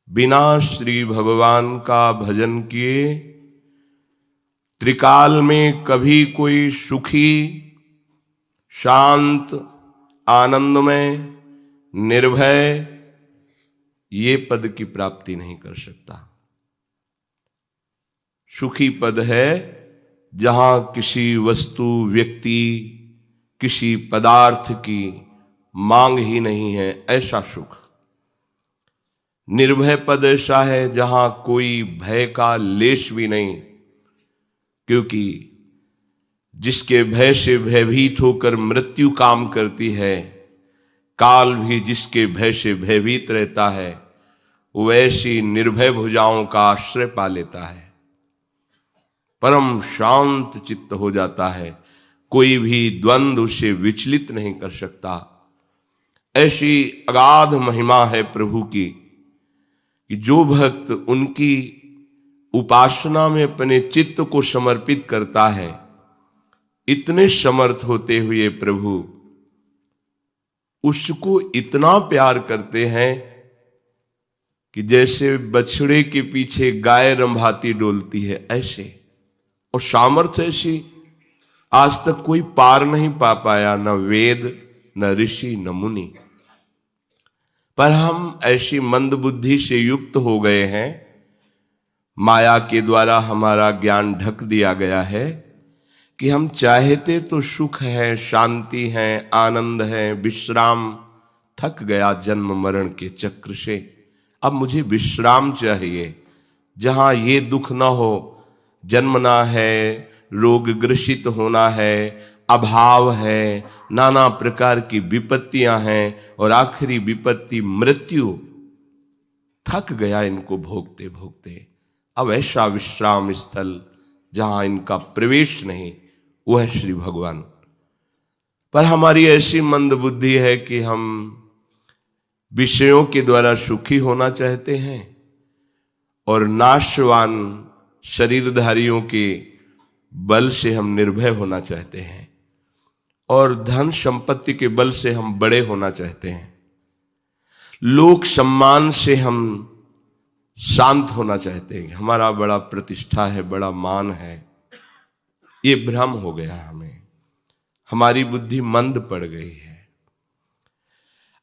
बिना श्री भगवान का भजन किए त्रिकाल में कभी कोई सुखी, शांत, आनंदमय, निर्भय ये पद की प्राप्ति नहीं कर सकता। सुखी पद है जहां किसी वस्तु, व्यक्ति, किसी पदार्थ की मांग ही नहीं है, ऐसा सुख। निर्भय पद ऐसा है जहां कोई भय का लेश भी नहीं, क्योंकि जिसके भय से भयभीत होकर मृत्यु काम करती है, काल भी जिसके भय से भयभीत रहता है, वैसी निर्भय भुजाओं का आश्रय पा लेता है, परम शांत चित्त हो जाता है, कोई भी द्वंद्व उसे विचलित नहीं कर सकता। ऐसी अगाध महिमा है प्रभु की कि जो भक्त उनकी उपासना में अपने चित्त को समर्पित करता है, इतने समर्थ होते हुए प्रभु उसको इतना प्यार करते हैं कि जैसे बछड़े के पीछे गाय रंभाती डोलती है, ऐसे। और सामर्थ्य ऐसी आज तक कोई पार नहीं पा पाया, न वेद, न ऋषि, न मुनि। पर हम ऐसी मंद बुद्धि से युक्त हो गए हैं, माया के द्वारा हमारा ज्ञान ढक दिया गया है कि हम चाहते तो सुख है, शांति है, आनंद है, विश्राम, थक गया जन्म मरण के चक्र से, अब मुझे विश्राम चाहिए, जहां ये दुख ना हो, जन्मना है, रोग ग्रसित होना है, अभाव है, नाना प्रकार की विपत्तियां हैं, और आखिरी विपत्ति मृत्यु। थक गया इनको भोगते भोगते, अब ऐसा विश्राम स्थल जहां इनका प्रवेश नहीं, वो है श्री भगवान। पर हमारी ऐसी मंद बुद्धि है कि हम विषयों के द्वारा सुखी होना चाहते हैं और नाशवान शरीरधारियों के बल से हम निर्भय होना चाहते हैं, और धन संपत्ति के बल से हम बड़े होना चाहते हैं, लोक सम्मान से हम शांत होना चाहते हैं, हमारा बड़ा प्रतिष्ठा है, बड़ा मान है। ये भ्रम हो गया हमें, हमारी बुद्धि मंद पड़ गई है।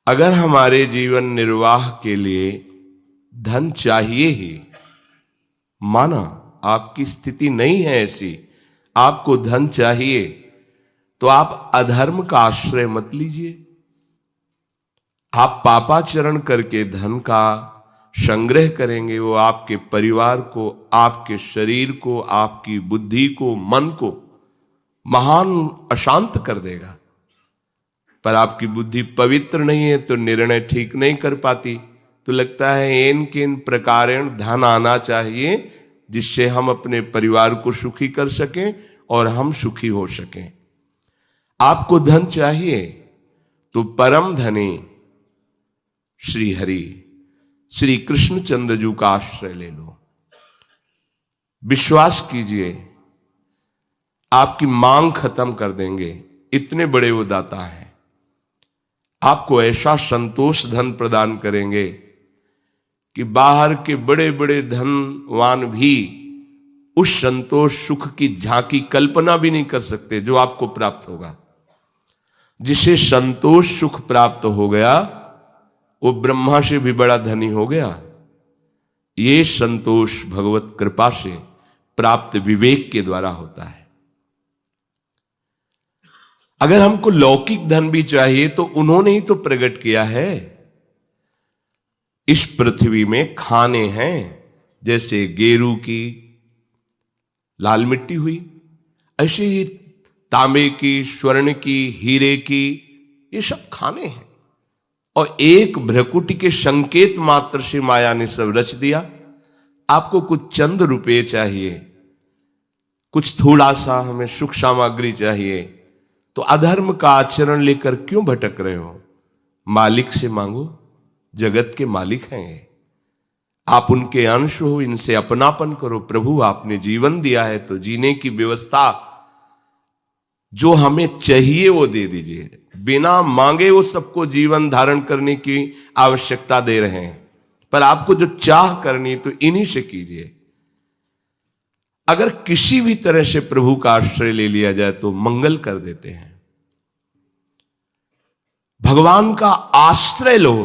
अगर हमारे जीवन निर्वाह के लिए धन चाहिए ही, माना आपकी स्थिति नहीं है ऐसी, आपको धन चाहिए, तो आप अधर्म का आश्रय मत लीजिए। आप पापाचरण करके धन का संग्रह करेंगे, वो आपके परिवार को, आपके शरीर को, आपकी बुद्धि को, मन को महान अशांत कर देगा। पर आपकी बुद्धि पवित्र नहीं है तो निर्णय ठीक नहीं कर पाती, तो लगता है इन किन प्रकारेण धन आना चाहिए जिससे हम अपने परिवार को सुखी कर सकें और हम सुखी हो सकें। आपको धन चाहिए तो परम धनी श्री हरि, श्री कृष्णचंद्र जी का आश्रय ले लो। विश्वास कीजिए, आपकी मांग खत्म कर देंगे, इतने बड़े वो दाता हैं। आपको ऐसा संतोष धन प्रदान करेंगे कि बाहर के बड़े बड़े धनवान भी उस संतोष सुख की झांकी कल्पना भी नहीं कर सकते जो आपको प्राप्त होगा। जिसे संतोष सुख प्राप्त हो गया वो ब्रह्मा से भी बड़ा धनी हो गया। ये संतोष भगवत कृपा से प्राप्त विवेक के द्वारा होता है। अगर हमको लौकिक धन भी चाहिए तो उन्होंने ही तो प्रकट किया है। इस पृथ्वी में खाने हैं, जैसे गेरू की लाल मिट्टी हुई, ऐसे ही तांबे की, स्वर्ण की, हीरे की, ये सब खाने हैं। और एक भ्रकुटी के संकेत मात्र से माया ने सब रच दिया। आपको कुछ चंद रुपए चाहिए, कुछ थोड़ा सा हमें सुख सामग्री चाहिए, तो अधर्म का आचरण लेकर क्यों भटक रहे हो? मालिक से मांगो, जगत के मालिक हैं, आप उनके अंश हो, इनसे अपनापन करो। प्रभु आपने जीवन दिया है तो जीने की व्यवस्था जो हमें चाहिए वो दे दीजिए। बिना मांगे वो सबको जीवन धारण करने की आवश्यकता दे रहे हैं, पर आपको जो चाह करनी तो इन्हीं से कीजिए। अगर किसी भी तरह से प्रभु का आश्रय ले लिया जाए तो मंगल कर देते हैं। भगवान का आश्रय लो,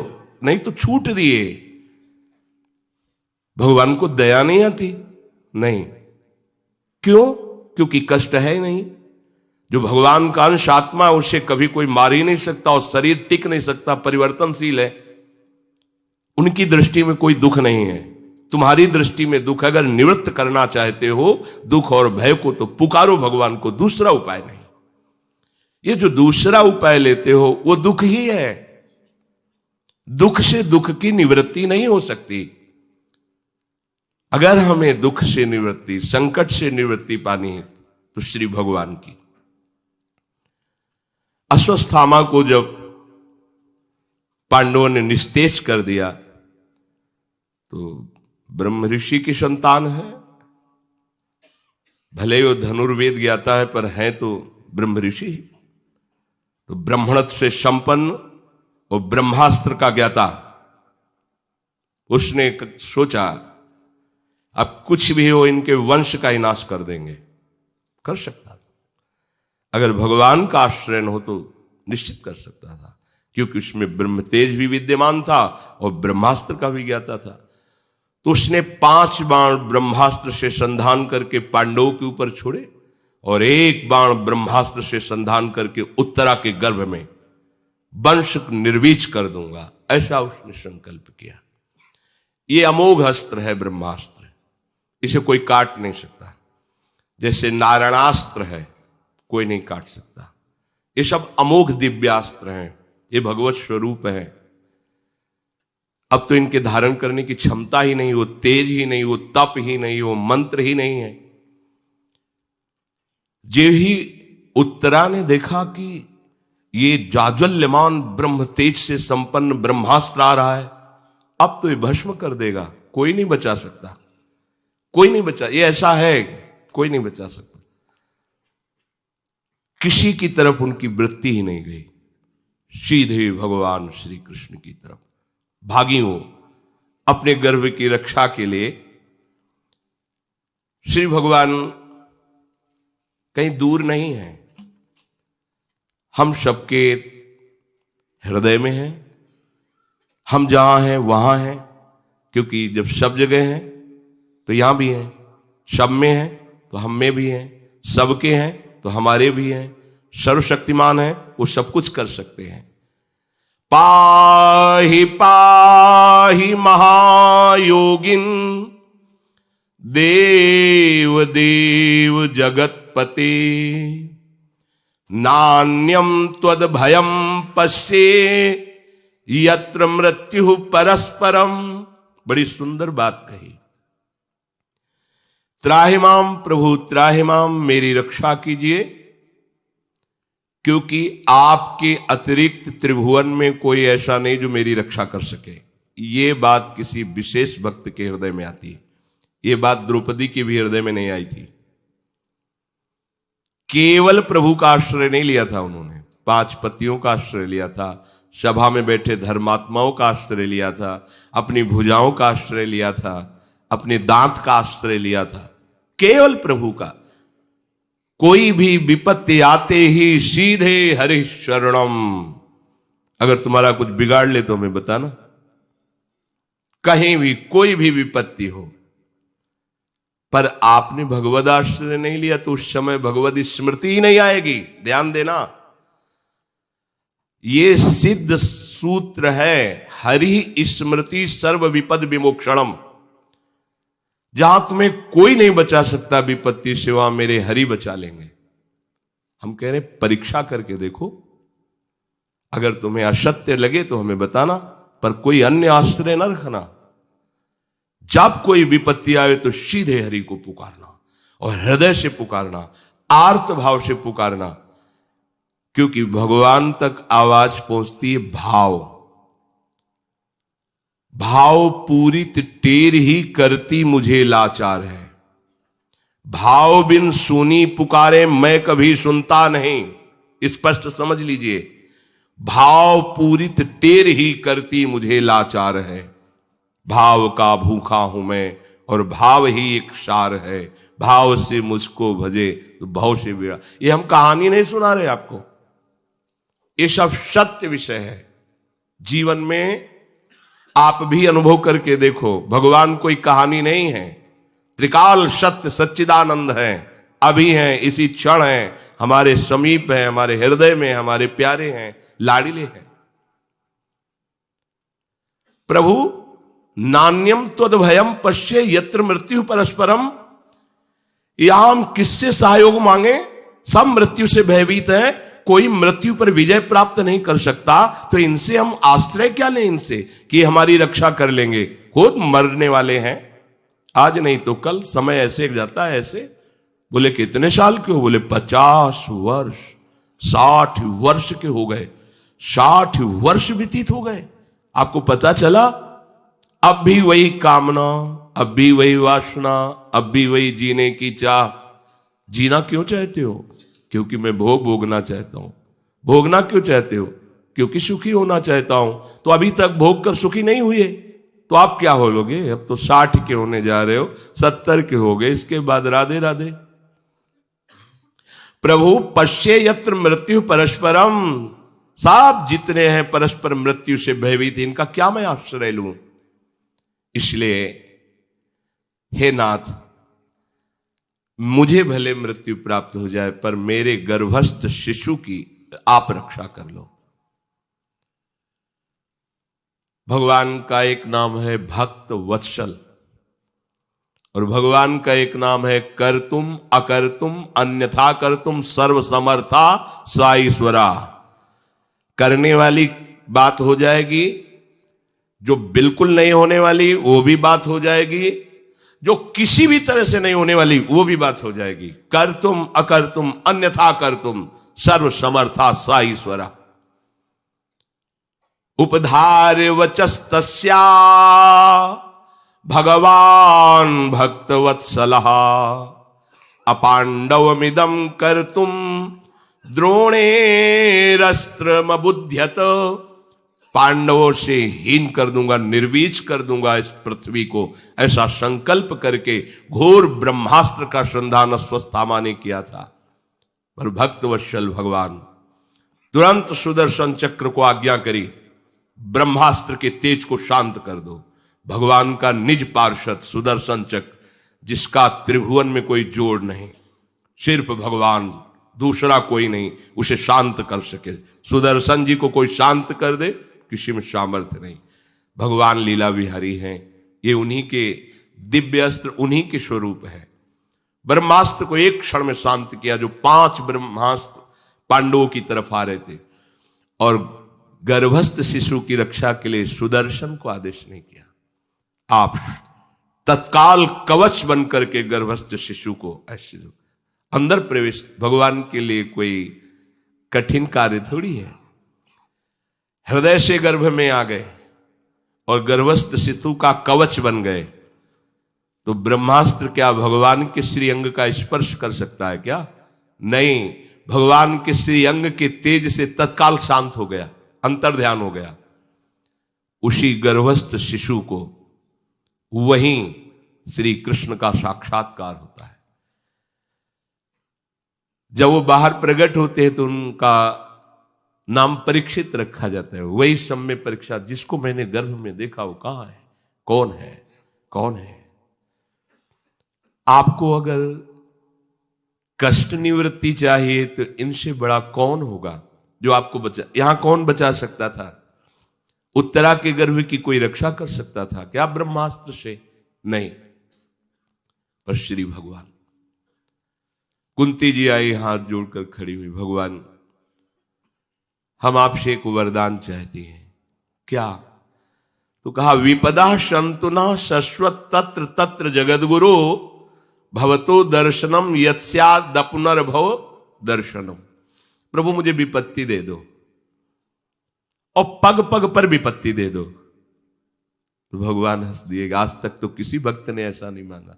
नहीं तो छूट दिए। भगवान को दया नहीं आती? नहीं। क्यों? क्योंकि कष्ट है ही नहीं। जो भगवान का अंश आत्मा है उसे कभी कोई मार ही नहीं सकता, और शरीर टिक नहीं सकता, परिवर्तनशील है। उनकी दृष्टि में कोई दुख नहीं है। तुम्हारी दृष्टि में दुख, अगर निवृत्त करना चाहते हो दुख और भय को, तो पुकारो भगवान को, दूसरा उपाय नहीं। ये जो दूसरा उपाय लेते हो वो दुख ही है। दुख से दुख की निवृत्ति नहीं हो सकती। अगर हमें दुख से निवृत्ति, संकट से निवृत्ति पानी है तो श्री भगवान की। अश्वत्थामा को जब पांडवों ने निस्तेज कर दिया तो ब्रह्म ऋषि की संतान है, भले वो धनुर्वेद ज्ञाता है पर है तो ब्रह्म ऋषि। तो ब्रह्मणत्व से संपन्न और ब्रह्मास्त्र का ज्ञाता, उसने सोचा अब कुछ भी हो इनके वंश का ही नाश कर देंगे। कर सकता था, अगर भगवान का आश्रय हो तो निश्चित कर सकता था, क्योंकि उसमें ब्रह्म तेज भी विद्यमान था और ब्रह्मास्त्र का भी ज्ञाता था। तो उसने 5 बाण ब्रह्मास्त्र से संधान करके पांडवों के ऊपर छोड़े और 1 बाण ब्रह्मास्त्र से संधान करके उत्तरा के गर्भ में वंश निर्वीच कर दूंगा, ऐसा उसने संकल्प किया। ये अमोघ अस्त्र है ब्रह्मास्त्र, इसे कोई काट नहीं सकता। जैसे नारायणास्त्र है, कोई नहीं काट सकता। ये सब अमोघ दिव्यास्त्र हैं, ये भगवत स्वरूप है। अब तो इनके धारण करने की क्षमता ही नहीं, वो तेज ही नहीं, वो तप ही नहीं, वो मंत्र ही नहीं है। जे ही उत्तरा ने देखा कि ये जाज्वल्यमान ब्रह्म तेज से संपन्न ब्रह्मास्त्र आ रहा है, अब तो ये भस्म कर देगा, कोई नहीं बचा सकता, कोई नहीं बचा। ये ऐसा है, कोई नहीं बचा सकता। किसी की तरफ उनकी वृत्ति ही नहीं गई, सीधे भगवान श्री कृष्ण की तरफ भागी हो अपने गर्भ की रक्षा के लिए। श्री भगवान कहीं दूर नहीं है, हम सबके हृदय में हैं। हम जहां हैं वहां हैं, क्योंकि जब सब जगह हैं तो यहां भी हैं, सब में हैं तो हम में भी हैं, सबके हैं तो हमारे भी हैं। सर्वशक्तिमान है, वो सब कुछ कर सकते हैं। पाहि पाहि महायोगिन देव देव जगतपते नान्यम त्वद भयम पश्ये यत्र मृत्यु परस्परम। बड़ी सुंदर बात कही। त्राहिमाम प्रभु त्राहिमाम, मेरी रक्षा कीजिए, क्योंकि आपके अतिरिक्त त्रिभुवन में कोई ऐसा नहीं जो मेरी रक्षा कर सके। ये बात किसी विशेष भक्त के हृदय में आती है। ये बात द्रौपदी के भी हृदय में नहीं आई थी। केवल प्रभु का आश्रय नहीं लिया था उन्होंने, 5 पतियों का आश्रय लिया था, सभा में बैठे धर्मात्माओं का आश्रय लिया था, अपनी भुजाओं का आश्रय लिया था, अपने दांत का आश्रय लिया था, केवल प्रभु का। कोई भी विपत्ति आते ही सीधे हरि शरणम। अगर तुम्हारा कुछ बिगाड़ ले तो हमें बताना, कहीं भी कोई भी विपत्ति हो। पर आपने भगवद आश्रय नहीं लिया तो उस समय भगवद स्मृति ही नहीं आएगी। ध्यान देना, ये सिद्ध सूत्र है, हरि स्मृति सर्व विपद विमोक्षणम। जहां तुम्हें कोई नहीं बचा सकता विपत्ति से, वहां मेरे हरि बचा लेंगे। हम कह रहे परीक्षा करके देखो, अगर तुम्हें असत्य लगे तो हमें बताना, पर कोई अन्य आश्रय न रखना। जब कोई विपत्ति आए तो सीधे हरि को पुकारना और हृदय से पुकारना, आर्त भाव से पुकारना, क्योंकि भगवान तक आवाज पहुंचती है भाव। भाव पूरित टेर ही करती मुझे लाचार है। भाव बिन सुनी पुकारे मैं कभी सुनता नहीं। स्पष्ट समझ लीजिए, भाव पूरित टेर ही करती मुझे लाचार है। भाव का भूखा हूं मैं और भाव ही एक सार है, भाव से मुझको भजे तो भाव से बिड़ा। ये हम कहानी नहीं सुना रहे आपको, ये सब सत्य विषय है। जीवन में आप भी अनुभव करके देखो, भगवान कोई कहानी नहीं है, त्रिकाल सत्य सच्चिदानंद है, अभी हैं, इसी क्षण हैं, हमारे समीप है, हमारे हृदय में, हमारे प्यारे हैं, लाडिले हैं। प्रभु नान्यम त्वद्भयम पश्ये यत्र मृत्यु परस्परम, यहां हम किससे सहयोग मांगे? सब मृत्यु से भयभीत है, कोई मृत्यु पर विजय प्राप्त नहीं कर सकता, तो इनसे हम आश्रय क्या लें इनसे कि हमारी रक्षा कर लेंगे? खुद मरने वाले हैं, आज नहीं तो कल, समय ऐसे जाता है ऐसे। बोले कितने साल के हो? बोले 50 वर्ष, 60 वर्ष के हो गए, 60 वर्ष व्यतीत हो गए। आपको पता चला अब भी वही कामना, अब भी वही वासना, अब भी वही जीने की चाह। जीना क्यों चाहते हो? क्योंकि मैं भोग भोगना चाहता हूं। भोगना क्यों चाहते हो? क्योंकि सुखी होना चाहता हूं। तो अभी तक भोग कर सुखी नहीं हुए, तो आप क्या हो लोगे? अब तो 60 के होने जा रहे हो, 70 के हो गए, इसके बाद राधे राधे। प्रभु पश्ये यत्र मृत्यु परस्परम, सब जितने हैं परस्पर मृत्यु से भयभीत, इनका क्या मैं आश्रय लूं? इसलिए हे नाथ, मुझे भले मृत्यु प्राप्त हो जाए, पर मेरे गर्भस्थ शिशु की आप रक्षा कर लो। भगवान का एक नाम है भक्त वत्सल, और भगवान का एक नाम है कर्तुम अकर्तुम अन्यथा कर्तुम सर्वसमर्था सा ईश्वरा। करने वाली बात हो जाएगी, जो बिल्कुल नहीं होने वाली वो भी बात हो जाएगी, जो किसी भी तरह से नहीं होने वाली वो भी बात हो जाएगी। कर्तुम अकर्तुम अन्यथा कर्तुम सर्वसमर्था सा ईश्वरा। उपधार वचस्तस्या भगवान भक्तवत्सलः, अपांडवमिदं कर्तुम द्रोणेरस्त्रमबुध्यत। पांडवों से हीन कर दूंगा, निर्वीज कर दूंगा इस पृथ्वी को, ऐसा संकल्प करके घोर ब्रह्मास्त्र का संधान अश्वत्थामा ने किया था। पर भक्तवत्सल भगवान तुरंत सुदर्शन चक्र को आज्ञा करी, ब्रह्मास्त्र के तेज को शांत कर दो। भगवान का निज पार्षद सुदर्शन चक्र, जिसका त्रिभुवन में कोई जोड़ नहीं, सिर्फ भगवान, दूसरा कोई नहीं उसे शांत कर सके। सुदर्शन जी को कोई शांत कर दे, किसी में सामर्थ्य नहीं। भगवान लीला विहारी हैं, ये उन्हीं के दिव्य अस्त्र, उन्हीं के स्वरूप है। ब्रह्मास्त्र को एक क्षण में शांत किया, जो 5 ब्रह्मास्त्र पांडवों की तरफ आ रहे थे, और गर्भस्थ शिशु की रक्षा के लिए सुदर्शन को आदेश नहीं किया। आप तत्काल कवच बन करके गर्भस्थ शिशु को ऐसे अंदर प्रवेश, भगवान के लिए कोई कठिन कार्य थोड़ी है। हृदय से गर्भ में आ गए और गर्भस्थ शिशु का कवच बन गए, तो ब्रह्मास्त्र क्या भगवान के श्रीअंग का स्पर्श कर सकता है क्या? नहीं, भगवान के श्रीअंग के तेज से तत्काल शांत हो गया, अंतर्ध्यान हो गया। उसी गर्भस्थ शिशु को वहीं श्री कृष्ण का साक्षात्कार होता है। जब वो बाहर प्रकट होते हैं तो उनका नाम परीक्षित रखा जाता है। वही समय परीक्षा, जिसको मैंने गर्भ में देखा वो कहां है, कौन है, कौन है? आपको अगर कष्ट निवृत्ति चाहिए तो इनसे बड़ा कौन होगा जो आपको बचा? यहां कौन बचा सकता था? उत्तरा के गर्भ की कोई रक्षा कर सकता था क्या ब्रह्मास्त्र से? नहीं, पर श्री भगवान। कुंती जी आई, हाथ जोड़कर खड़ी हुई, भगवान हम आपसे एक वरदान चाहती हैं। क्या? तो कहा विपदा संतुना शश्वत तत्र तत्र जगद्गुरु भवतो दर्शनम यत्स्याद पुनर्भव दर्शनम। प्रभु मुझे विपत्ति दे दो और पग पग पर विपत्ति दे दो। तो भगवान हंस दिएगा, आज तक तो किसी भक्त ने ऐसा नहीं मांगा।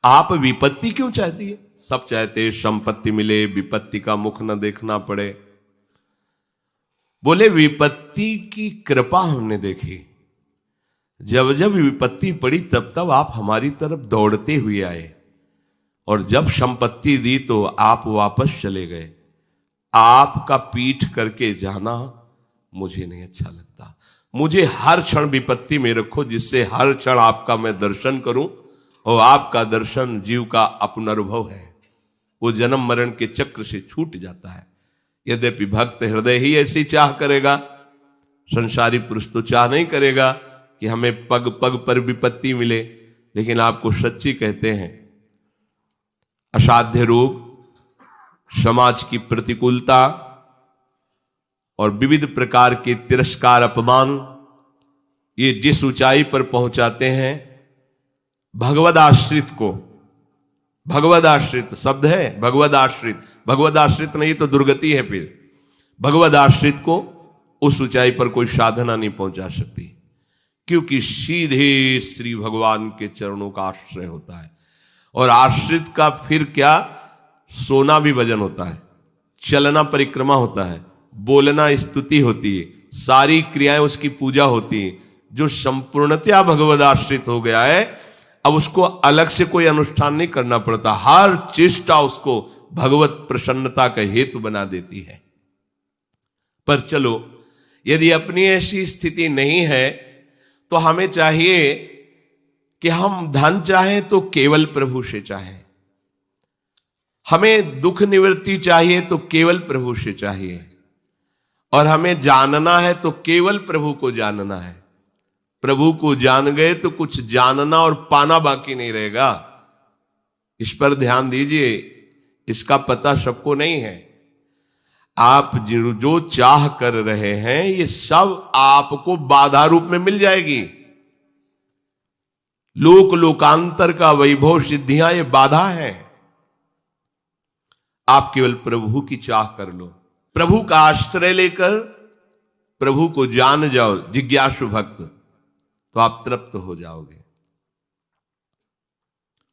आप विपत्ति क्यों चाहती है? सब चाहते संपत्ति मिले, विपत्ति का मुख न देखना पड़े। बोले विपत्ति की कृपा हमने देखी, जब जब विपत्ति पड़ी तब तब आप हमारी तरफ दौड़ते हुए आए, और जब संपत्ति दी तो आप वापस चले गए। आपका पीठ करके जाना मुझे नहीं अच्छा लगता। मुझे हर क्षण विपत्ति में रखो, जिससे हर क्षण आपका मैं दर्शन करूं, और आपका दर्शन जीव का पुनर्भव है, वो जन्म मरण के चक्र से छूट जाता है। यद्यपि भक्त हृदय ही ऐसी चाह करेगा, संसारी पुरुष तो चाह नहीं करेगा कि हमें पग पग पर विपत्ति मिले। लेकिन आपको सच्ची कहते हैं, असाध्य रोग, समाज की प्रतिकूलता और विविध प्रकार के तिरस्कार, अपमान, ये जिस ऊंचाई पर पहुंचाते हैं भगवद आश्रित को, भगवद आश्रित शब्द है, भगवद आश्रित, भगवद आश्रित नहीं तो दुर्गति है। फिर भगवद आश्रित को उस ऊंचाई पर कोई साधना नहीं पहुंचा सकती, क्योंकि सीधे श्री भगवान के चरणों का आश्रय होता है। और आश्रित का फिर क्या, सोना भी वजन होता है, चलना परिक्रमा होता है, बोलना स्तुति होती है, सारी क्रियाएं उसकी पूजा होती है। जो संपूर्णतया भगवद आश्रित हो गया है, अब उसको अलग से कोई अनुष्ठान नहीं करना पड़ता, हर चेष्टा उसको भगवत प्रसन्नता का हेतु बना देती है। पर चलो, यदि अपनी ऐसी स्थिति नहीं है तो हमें चाहिए कि हम धन चाहें तो केवल प्रभु से चाहें, हमें दुख निवृत्ति चाहिए तो केवल प्रभु से चाहिए, और हमें जानना है तो केवल प्रभु को जानना है। प्रभु को जान गए तो कुछ जानना और पाना बाकी नहीं रहेगा। इस पर ध्यान दीजिए, इसका पता सबको नहीं है। आप जो चाह कर रहे हैं ये सब आपको बाधा रूप में मिल जाएगी। लोक लोकांतर का वैभव सिद्धियां ये बाधा है। आप केवल प्रभु की चाह कर लो, प्रभु का आश्रय लेकर प्रभु को जान जाओ, जिज्ञासु भक्त, तो आप तृप्त हो जाओगे।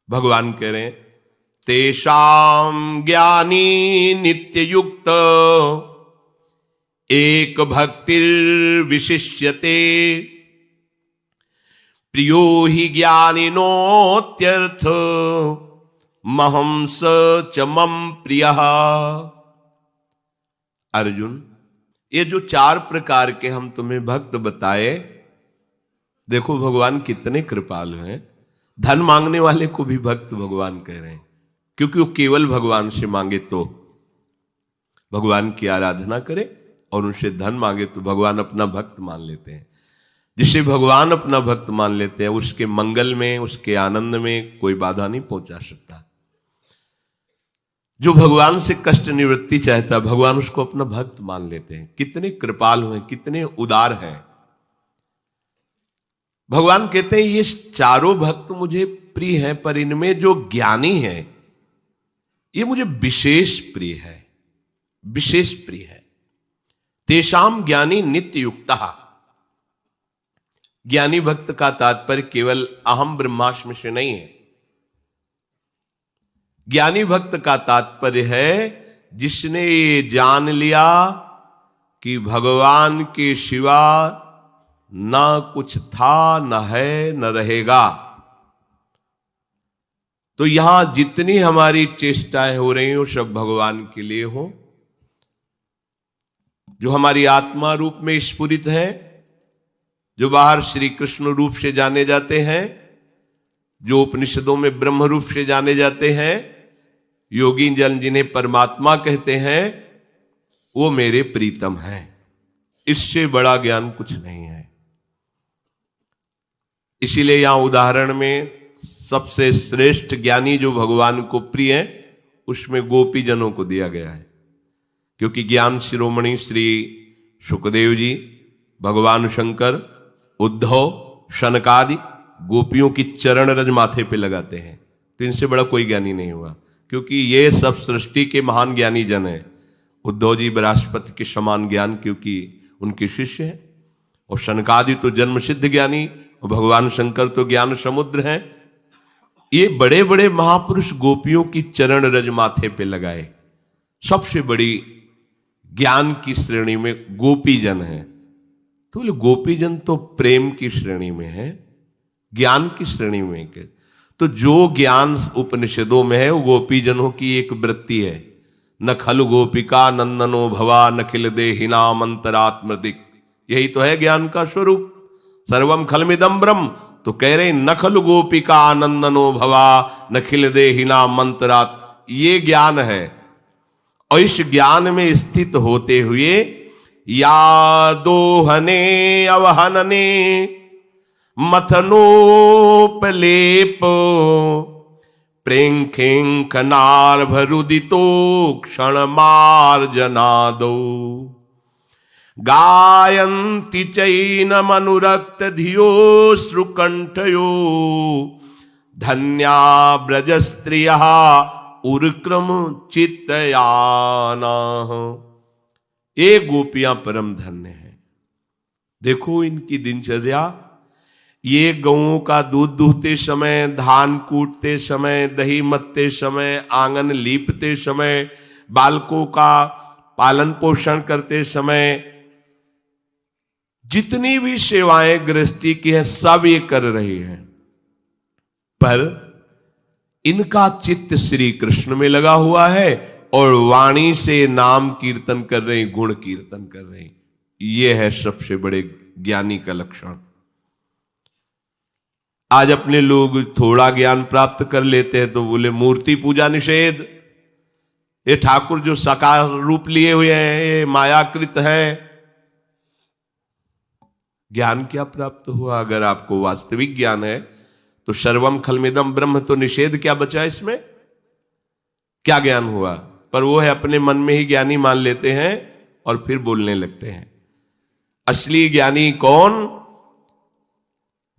भगवान कह रहे हैं, तेषां ज्ञानी नित्य युक्त एक भक्तिर्विशिष्यते प्रियो हि ज्ञानिनोत्यर्थ महं स च मम प्रियः। अर्जुन, ये जो 4 प्रकार के हम तुम्हें भक्त बताए, देखो भगवान कितने कृपालु हैं। धन मांगने वाले को भी भक्त भगवान कह रहे हैं, क्योंकि वो केवल भगवान से मांगे तो भगवान की आराधना करे, और उनसे धन मांगे तो भगवान अपना भक्त मान लेते हैं। जिसे भगवान अपना भक्त मान लेते हैं, उसके मंगल में, उसके आनंद में कोई बाधा नहीं पहुंचा सकता। जो भगवान से कष्ट निवृत्ति चाहता, भगवान उसको अपना भक्त मान लेते हैं। कितने कृपालु हैं, कितने उदार हैं। भगवान कहते हैं ये चारों भक्त मुझे प्रिय हैं, पर इनमें जो ज्ञानी है ये मुझे विशेष प्रिय है, विशेष प्रिय है। तेषाम ज्ञानी नित्य युक्तः। ज्ञानी भक्त का तात्पर्य केवल अहम ब्रह्मास्मि से नहीं है। ज्ञानी भक्त का तात्पर्य है जिसने ये जान लिया कि भगवान के सिवा ना कुछ था, न है, न रहेगा। तो यहां जितनी हमारी चेष्टाएं हो रही हो सब भगवान के लिए हो। जो हमारी आत्मा रूप में स्फुरित है, जो बाहर श्री कृष्ण रूप से जाने जाते हैं, जो उपनिषदों में ब्रह्म रूप से जाने जाते हैं, योगी जन जिन्हें परमात्मा कहते हैं, वो मेरे प्रीतम हैं। इससे बड़ा ज्ञान कुछ नहीं है। इसीलिए यहां उदाहरण में सबसे श्रेष्ठ ज्ञानी जो भगवान को प्रिय है, उसमें गोपी जनों को दिया गया है। क्योंकि ज्ञान शिरोमणि श्री सुखदेव जी, भगवान शंकर, उद्धव, शनकादि गोपियों की चरण रज माथे पे लगाते हैं। तो इनसे बड़ा कोई ज्ञानी नहीं हुआ, क्योंकि ये सब सृष्टि के महान ज्ञानी जन हैं। उद्धव जी बृहस्पति के समान ज्ञान, क्योंकि उनके शिष्य हैं, और शनकादि तो जन्म सिद्ध ज्ञानी, और भगवान शंकर तो ज्ञान समुद्र हैं। ये बड़े बड़े महापुरुष गोपियों की चरण रज माथे पे लगाए। सबसे बड़ी ज्ञान की श्रेणी में गोपी जन है। तो बोले गोपी जन तो प्रेम की श्रेणी में है। ज्ञान की श्रेणी में के। तो जो ज्ञान उपनिषदों में है वो गोपी जनों की एक वृत्ति है। न खलु गोपिका नंदनो भवा नखिल देहिनाम अंतरात्मदिक, यही तो है ज्ञान का स्वरूप। सर्वम खलमिदम ब्रह्म, तो कह रहे न खलु गोपिका नंदनो भवा नखिल देहिनाम अंतरात्, ये ज्ञान है। और इस ज्ञान में स्थित होते हुए या दोहने अवहनने मथनोपलेप प्रेंखेंखनार्भरुदितो क्षण मार्जनादो गायन्ति चैनमनुरक्त धियो श्रुकंठयो धन्या ब्रजस्त्रियः उर्क्रम चित्तयाना। ये गोपियां परम धन्य है। देखो इनकी दिनचर्या, ये गऊं का दूध दूहते समय, धान कूटते समय, दही मत्ते समय, आंगन लीपते समय, बालकों का पालन पोषण करते समय, जितनी भी सेवाएं गृहस्थी की हैं सब ये कर रही हैं, पर इनका चित्त श्री कृष्ण में लगा हुआ है और वाणी से नाम कीर्तन कर रहे, गुण कीर्तन कर रहे। ये है सबसे बड़े ज्ञानी का लक्षण। आज अपने लोग थोड़ा ज्ञान प्राप्त कर लेते हैं तो बोले मूर्ति पूजा निषेध, ये ठाकुर जो साकार रूप लिए हुए हैं ये मायाकृत है। ज्ञान क्या प्राप्त हुआ? अगर आपको वास्तविक ज्ञान है तो सर्वम खलमिदम ब्रह्म, तो निषेध क्या बचा इसमें? क्या ज्ञान हुआ? पर वो है अपने मन में ही ज्ञानी मान लेते हैं और फिर बोलने लगते हैं। असली ज्ञानी कौन?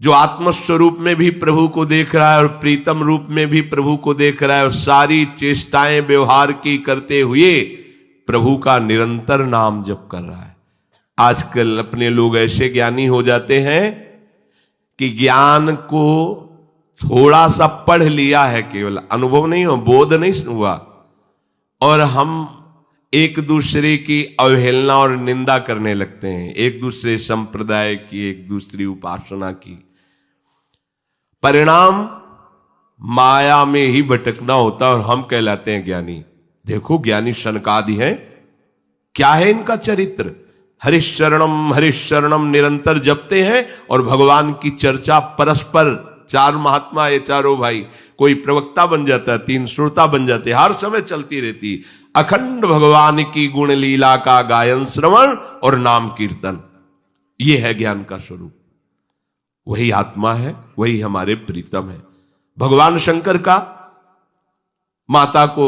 जो आत्मस्वरूप में भी प्रभु को देख रहा है और प्रीतम रूप में भी प्रभु को देख रहा है और सारी चेष्टाएं व्यवहार की करते हुए प्रभु का निरंतर नाम जप कर रहा है। आजकल अपने लोग ऐसे ज्ञानी हो जाते हैं कि ज्ञान को थोड़ा सा पढ़ लिया है, केवल अनुभव नहीं हो, बोध नहीं हुआ, और हम एक दूसरे की अवहेलना और निंदा करने लगते हैं, एक दूसरे संप्रदाय की, एक दूसरी उपासना की। परिणाम माया में ही भटकना होता और हम कहलाते हैं ज्ञानी। देखो ज्ञानी शनकादि हैं, क्या है इनका चरित्र? हरिशरणम निरंतर जपते हैं और भगवान की चर्चा परस्पर, चार महात्मा ये चारों भाई, कोई प्रवक्ता बन जाता है, तीन श्रोता बन जाते, हर समय चलती रहती अखंड भगवान की गुण लीला का गायन श्रवण और नाम कीर्तन। ये है ज्ञान का स्वरूप। वही आत्मा है, वही हमारे प्रीतम है। भगवान शंकर का माता को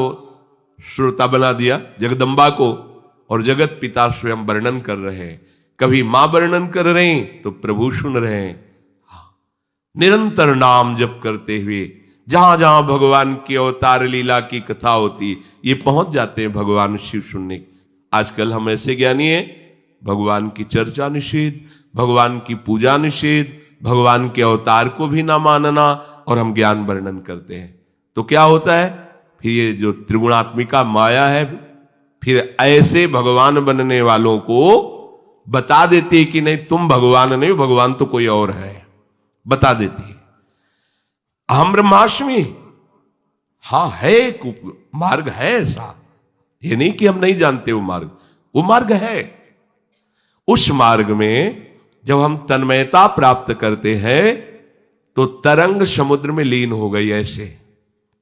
श्रोता बना दिया, जगदम्बा को, और जगत पिता स्वयं वर्णन कर रहे हैं। कभी मां वर्णन कर रहे हैं तो प्रभु सुन रहे हैं। निरंतर नाम जप करते हुए जहां जहां भगवान की अवतार लीला की कथा होती, ये पहुंच जाते हैं भगवान शिव सुनने। आजकल हम ऐसे ज्ञानी हैं, भगवान की चर्चा निषेध, भगवान की पूजा निषेध, भगवान के अवतार को भी ना मानना, और हम ज्ञान वर्णन करते हैं। तो क्या होता है फिर? ये जो त्रिगुणात्मिका माया है फिर ऐसे भगवान बनने वालों को बता देती है कि नहीं, तुम भगवान नहीं, भगवान तो कोई और है, बता देती है। अहम ब्रह्मास्मि, हाँ है, मार्ग है ऐसा, ये नहीं कि हम नहीं जानते वो मार्ग है। उस मार्ग में जब हम तन्मयता प्राप्त करते हैं तो तरंग समुद्र में लीन हो गई, ऐसे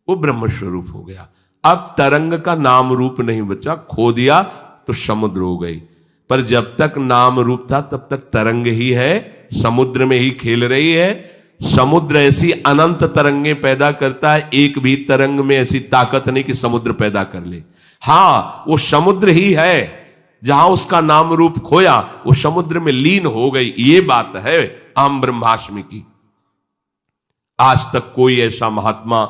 वो ब्रह्म स्वरूप हो गया। अब तरंग का नाम रूप नहीं बचा, खो दिया तो समुद्र हो गई। पर जब तक नाम रूप था तब तक तरंग ही है, समुद्र में ही खेल रही है। समुद्र ऐसी अनंत तरंगें पैदा करता है, एक भी तरंग में ऐसी ताकत नहीं कि समुद्र पैदा कर ले। हाँ, वो समुद्र ही है, जहां उसका नाम रूप खोया वो समुद्र में लीन हो गई। ये बात है अहम ब्रह्मास्मि की। आज तक कोई ऐसा महात्मा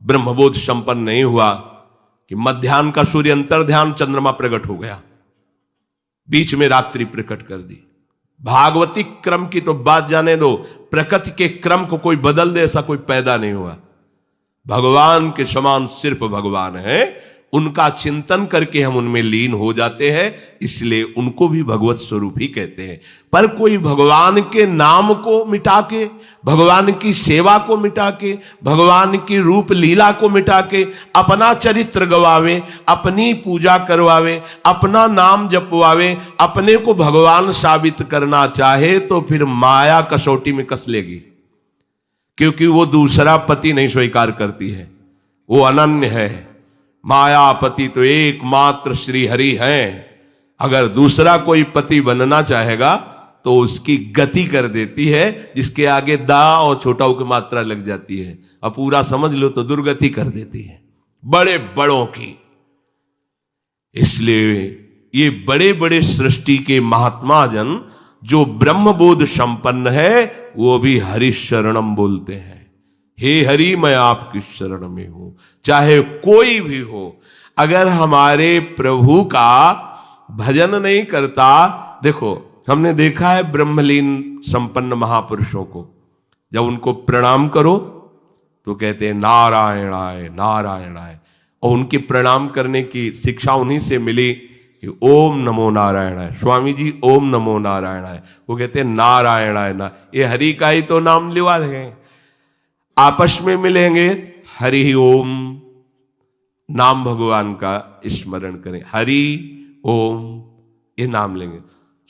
ब्रह्मबोध संपन्न नहीं हुआ कि मध्याह्न का सूर्य अंतर ध्यान चंद्रमा प्रकट हो गया, बीच में रात्रि प्रकट कर दी। भागवती क्रम की तो बात जाने दो, प्रकृति के क्रम को कोई बदल दे ऐसा कोई पैदा नहीं हुआ। भगवान के समान सिर्फ भगवान है, उनका चिंतन करके हम उनमें लीन हो जाते हैं, इसलिए उनको भी भगवत स्वरूप ही कहते हैं। पर कोई भगवान के नाम को मिटा के, भगवान की सेवा को मिटा के, भगवान की रूप लीला को मिटा के अपना चरित्र गवावे, अपनी पूजा करवावे, अपना नाम जपवावे, अपने को भगवान साबित करना चाहे तो फिर माया कसौटी में कस लेगी, क्योंकि वो दूसरा पति नहीं स्वीकार करती है, वो अनन्य है। मायापति तो एकमात्र श्री हरि हैं। अगर दूसरा कोई पति बनना चाहेगा तो उसकी गति कर देती है, जिसके आगे दा और छोटा की मात्रा लग जाती है, अब पूरा समझ लो तो दुर्गति कर देती है बड़े बड़ों की। इसलिए ये बड़े बड़े सृष्टि के महात्मा जन जो ब्रह्मबोध संपन्न है वो भी हरि शरणम बोलते हैं। हे हरि मैं आपकी शरण में हूं, चाहे कोई भी हो। अगर हमारे प्रभु का भजन नहीं करता, देखो हमने देखा है ब्रह्मलीन संपन्न महापुरुषों को, जब उनको प्रणाम करो तो कहते हैं नारायणाय नारायणाय, और उनके प्रणाम करने की शिक्षा उन्हीं से मिली कि ओम नमो नारायणाय। स्वामी जी ओम नमो नारायणाय, वो कहते हैं नारायणाय ना, ये हरि का ही तो नाम लिवा है। आपस में मिलेंगे हरि ओम, नाम भगवान का स्मरण करें, हरि ओम ये नाम लेंगे।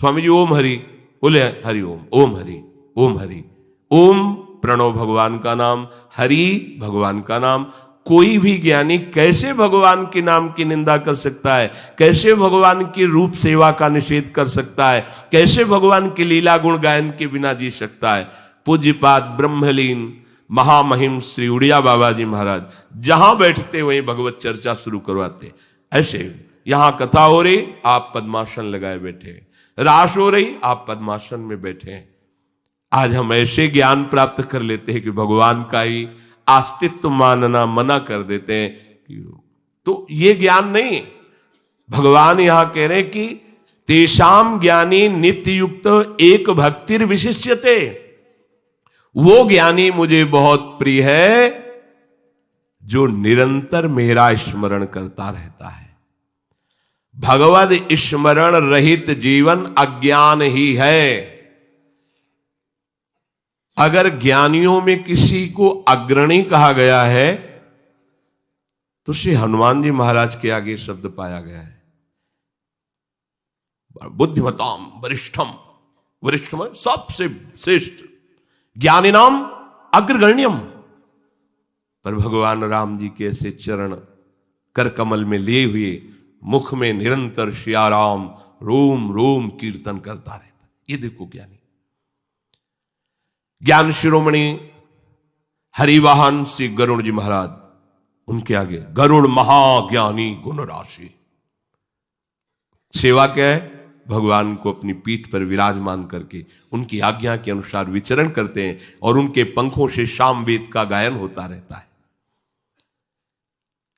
स्वामी जी ओम हरि, बोले हरि ओम, ओम हरि, ओम हरि। ओम प्रणव भगवान का नाम, हरि भगवान का नाम। कोई भी ज्ञानी कैसे भगवान के नाम की निंदा कर सकता है, कैसे भगवान की रूप सेवा का निषेध कर सकता है, कैसे भगवान की लीला गुण गायन के बिना जी सकता है। पूज्यपाद ब्रह्मलीन महामहिम श्री उड़िया बाबा जी महाराज जहां बैठते वहीं भगवत चर्चा शुरू करवाते। ऐसे यहां कथा हो रही, आप पद्मासन लगाए बैठे, रास हो रही, आप पद्मासन में बैठे। आज हम ऐसे ज्ञान प्राप्त कर लेते हैं कि भगवान का ही अस्तित्व मानना मना कर देते हैं। तो ये ज्ञान नहीं, भगवान यहां कह रहे हैं कि तेषाम ज्ञानी नित्य युक्त एक भक्तिर विशिष्यते, वो ज्ञानी मुझे बहुत प्रिय है जो निरंतर मेरा स्मरण करता रहता है। भगवद स्मरण रहित जीवन अज्ञान ही है। अगर ज्ञानियों में किसी को अग्रणी कहा गया है तो श्री हनुमान जी महाराज के आगे शब्द पाया गया है, बुद्धिमताम वरिष्ठम, वरिष्ठम सबसे श्रेष्ठ, ज्ञानी नाम अग्रगण्यम। पर भगवान राम जी के ऐसे चरण कर कमल में लिए हुए, मुख में निरंतर श्याराम रोम रोम कीर्तन करता रहता। ये देखो ज्ञानी, ज्ञान शिरोमणि हरिवाहन श्री गरुड़ जी महाराज, उनके आगे गरुड़ महाज्ञानी गुण राशि। सेवा क्या है? भगवान को अपनी पीठ पर विराजमान करके उनकी आज्ञा के अनुसार विचरण करते हैं और उनके पंखों से सामवेद का गायन होता रहता है।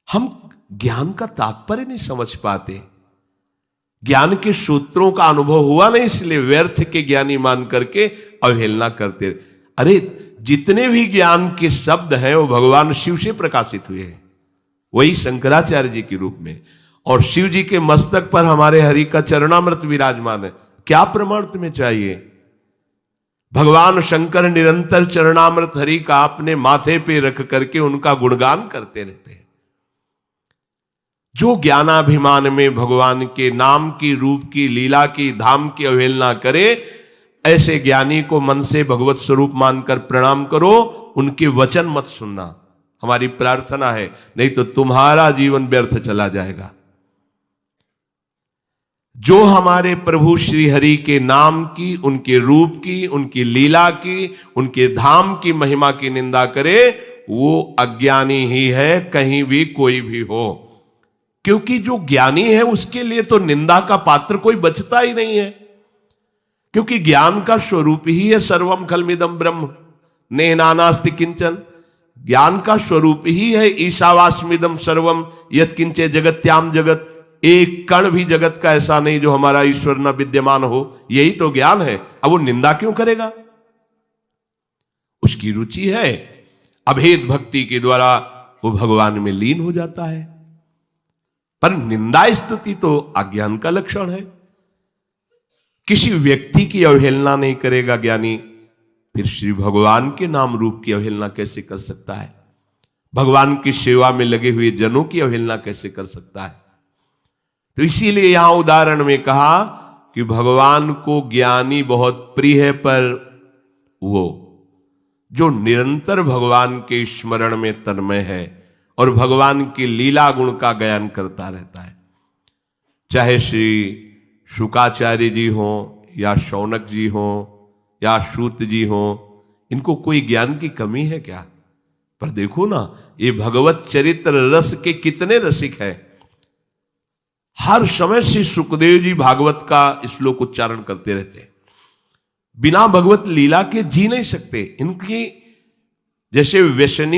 हम ज्ञान का तात्पर्य नहीं समझ पाते, ज्ञान के सूत्रों का अनुभव हुआ नहीं, इसलिए व्यर्थ के ज्ञानी मान करके अवहेलना करते। अरे जितने भी ज्ञान के शब्द हैं वो भगवान शिव से प्रकाशित हुए हैं, वही शंकराचार्य जी के रूप में, और शिव जी के मस्तक पर हमारे हरि का चरणामृत विराजमान है। क्या प्रमाण तुम्हें चाहिए? भगवान शंकर निरंतर चरणामृत हरि का अपने माथे पे रख करके उनका गुणगान करते रहते हैं। जो ज्ञानाभिमान में भगवान के नाम की, रूप की, लीला की, धाम की अवहेलना करे, ऐसे ज्ञानी को मन से भगवत स्वरूप मानकर प्रणाम करो, उनके वचन मत सुनना। हमारी प्रार्थना है, नहीं तो तुम्हारा जीवन व्यर्थ चला जाएगा। जो हमारे प्रभु श्री हरि के नाम की, उनके रूप की, उनकी लीला की, उनके धाम की महिमा की निंदा करे, वो अज्ञानी ही है, कहीं भी कोई भी हो। क्योंकि जो ज्ञानी है उसके लिए तो निंदा का पात्र कोई बचता ही नहीं है, क्योंकि ज्ञान का स्वरूप ही है सर्वम खलमिदम ब्रह्म नेनानास्ति किंचन। ज्ञान का स्वरूप ही है ईशावास्मिदम सर्वम यत्किंचे जगत्याम जगत। एक कण भी जगत का ऐसा नहीं जो हमारा ईश्वर न विद्यमान हो, यही तो ज्ञान है। अब वो निंदा क्यों करेगा? उसकी रुचि है, अभेद भक्ति के द्वारा वो भगवान में लीन हो जाता है। पर निंदा स्तुति तो अज्ञान का लक्षण है। किसी व्यक्ति की अवहेलना नहीं करेगा ज्ञानी, फिर श्री भगवान के नाम रूप की अवहेलना कैसे कर सकता है? भगवान की सेवा में लगे हुए जनों की अवहेलना कैसे कर सकता है? तो इसीलिए यहां उदाहरण में कहा कि भगवान को ज्ञानी बहुत प्रिय है, पर वो जो निरंतर भगवान के स्मरण में तन्मय है और भगवान की लीला गुण का गायन करता रहता है, चाहे श्री शुकाचार्य जी हो या शौनक जी हो या सूत जी हो, इनको कोई ज्ञान की कमी है क्या? पर देखो ना, ये भगवत चरित्र रस के कितने रसिक है। हर समय श्री सुखदेव जी भागवत का श्लोक उच्चारण करते रहते हैं, बिना भगवत लीला के जी नहीं सकते। इनकी जैसे व्यसनी